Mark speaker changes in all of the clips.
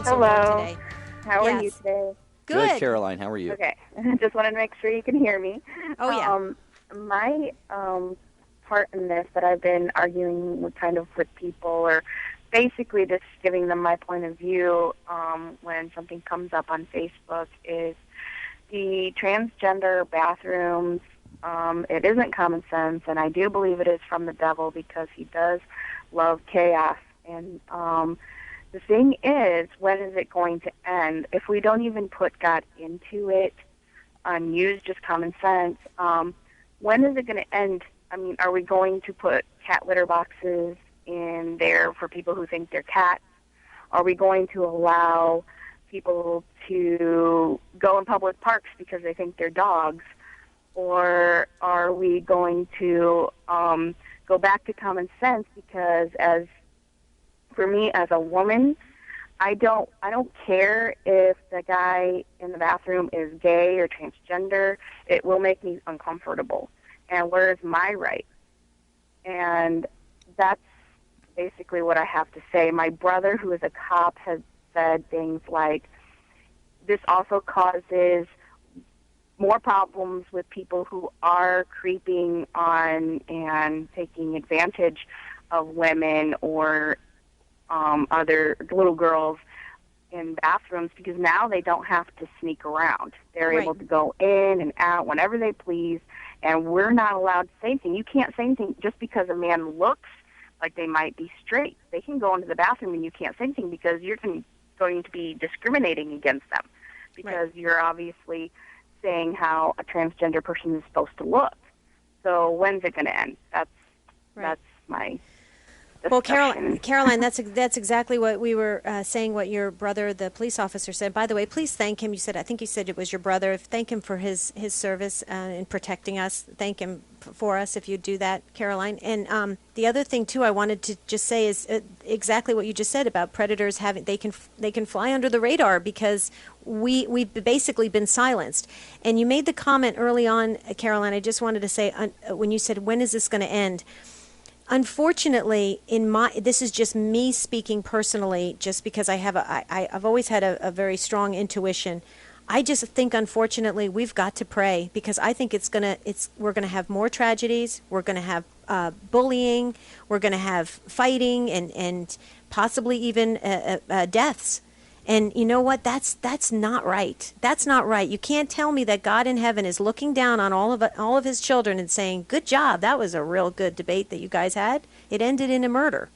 Speaker 1: so warm
Speaker 2: Hello.
Speaker 1: today.
Speaker 2: How are you
Speaker 1: Yes.
Speaker 2: today?
Speaker 1: Good.
Speaker 3: Caroline. How are you?
Speaker 2: Okay. Just wanted to make sure you can hear me.
Speaker 1: Oh, yeah.
Speaker 2: My part in this that I've been arguing with with people, or basically just giving them my point of view when something comes up on Facebook, is the transgender bathrooms. It isn't common sense, and I do believe it is from the devil because he does love chaos. And the thing is, when is it going to end? If we don't even put God into it and use just common sense, when is it going to end? I mean, are we going to put cat litter boxes in there for people who think they're cats? Are we going to allow people to go in public parks because they think they're dogs? Or are we going to go back to common sense? Because for me as a woman, I don't care if the guy in the bathroom is gay or transgender. It will make me uncomfortable. And where is my right? And that's basically what I have to say. My brother, who is a cop, has said things like, this also causes more problems with people who are creeping on and taking advantage of women or other little girls in bathrooms, because now they don't have to sneak around. They're able to go in and out whenever they please, and we're not allowed to say anything. You can't say anything just because a man looks like they might be straight. They can go into the bathroom and you can't say anything because you're going to be discriminating against them because you're obviously saying how a transgender person is supposed to look. So when's it going to end? That's my discussion.
Speaker 1: Well, Caroline, that's exactly what we were saying. What your brother, the police officer, said. By the way, please thank him. I think you said it was your brother. Thank him for his service in protecting us. Thank him for us if you do that, Caroline. And the other thing too, I wanted to just say is exactly what you just said about predators having they can fly under the radar because we've basically been silenced. And you made the comment early on, Caroline. I just wanted to say when you said, when is this going to end? Unfortunately, this is just me speaking personally, just because I've always had a very strong intuition. I just think, unfortunately, we've got to pray, because I think we're gonna have more tragedies. We're gonna have bullying. We're gonna have fighting and possibly even deaths. And you know what? That's not right. That's not right. You can't tell me that God in heaven is looking down on all of his children and saying, "Good job. That was a real good debate that you guys had. It ended in a murder."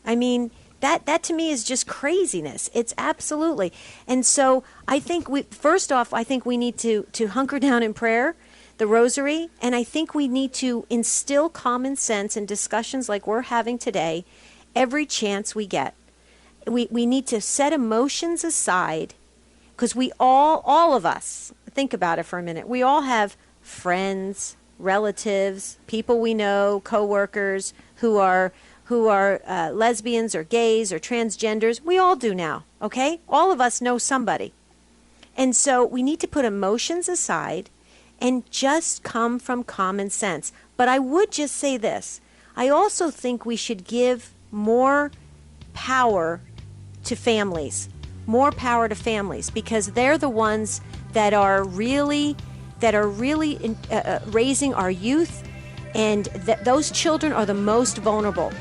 Speaker 1: I mean, that to me is just craziness. It's absolutely. And so I think first off, I think we need to hunker down in prayer, the rosary, and I think we need to instill common sense in discussions like we're having today every chance we get. We need to set emotions aside, because we all of us, think about it for a minute, we all have friends, relatives, people we know, coworkers who are lesbians or gays or transgenders. We all do now, okay? All of us know somebody. And so we need to put emotions aside and just come from common sense. But I would just say this. I also think we should give more power to families, because they're the ones that are really raising our youth, and those children are the most vulnerable.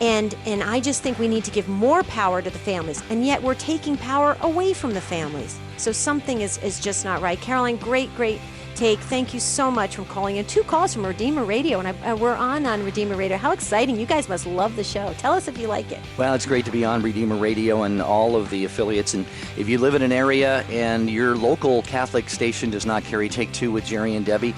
Speaker 1: And I just think we need to give more power to the families, and yet we're taking power away from the families. So something is just not right. Caroline, great take. Thank you so much for calling in. 2 calls from Redeemer Radio, and we're on Redeemer Radio. How exciting. You guys must love the show. Tell us if you like it.
Speaker 3: Well, it's great to be on Redeemer Radio and all of the affiliates. And if you live in an area and your local Catholic station does not carry Take Two with Jerry and Debbie,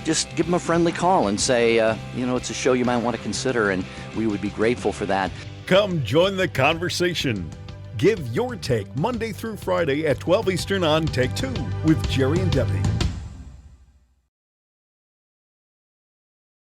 Speaker 3: just give them a friendly call and say, it's a show you might want to consider, and we would be grateful for that.
Speaker 4: Come join the conversation. Give your take Monday through Friday at 12 Eastern on Take Two with Jerry and Debbie.